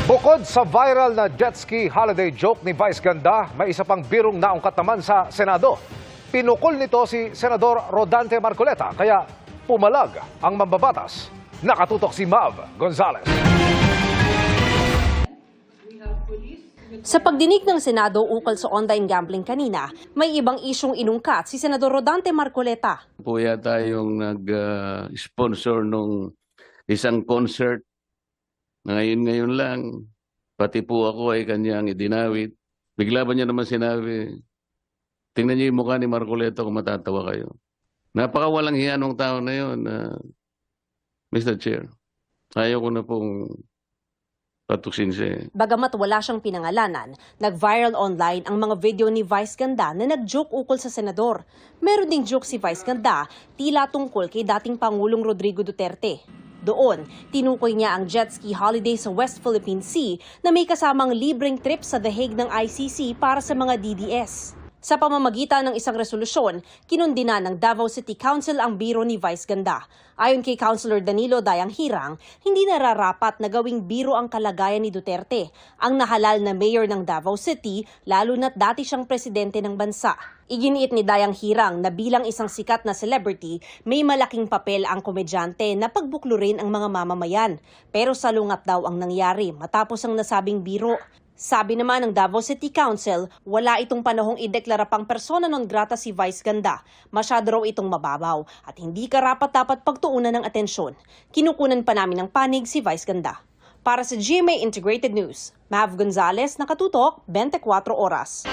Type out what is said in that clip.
Bukod sa viral na jet ski holiday joke ni Vice Ganda, may isa pang birong naungkat naman sa Senado. Pinukol nito si Senador Rodante Marcoleta, kaya pumalag ang mambabatas. Nakatutok si Mav Gonzalez. Sa pagdinig ng Senado ukol sa online gambling kanina, may ibang isyong inungkat si Senador Rodante Marcoleta. Po yata yung nag-sponsor nung isang concert na ngayon lang, pati po ako ay kanyang idinawit. Bigla ba niya naman sinabi, tingnan niyo yung mukha ni Marcoleta kung matatawa kayo. Napakawalang hiya nung tao na yun, Mr. Chair. Ayaw ko na pong patuksin siya. Bagamat wala siyang pinangalanan, nag-viral online ang mga video ni Vice Ganda na nag-joke ukol sa senador. Meron ding joke si Vice Ganda, tila tungkol kay dating Pangulong Rodrigo Duterte. Doon, tinukoy niya ang jet ski holiday sa West Philippine Sea na may kasamang libreng trip sa The Hague ng ICC para sa mga DDS. Sa pamamagitan ng isang resolusyon, kinundina ng Davao City Council ang biro ni Vice Ganda. Ayon kay Councilor Danilo Dayang Hirang, hindi nararapat na gawing biro ang kalagayan ni Duterte, ang nahalal na mayor ng Davao City, lalo na't dati siyang presidente ng bansa. Iginiit ni Dayang Hirang na bilang isang sikat na celebrity, may malaking papel ang komedyante na pagbuklurin ang mga mamamayan. Pero salungat daw ang nangyari matapos ang nasabing biro. Sabi naman ng Davao City Council, wala itong panahong ideklara pang persona non grata si Vice Ganda. Masyado raw itong mababaw at hindi karapat-dapat pagtuunan ng atensyon. Kinukunan pa namin ng panig si Vice Ganda. Para sa GMA Integrated News, Mav Gonzalez, nakatutok, 24 oras.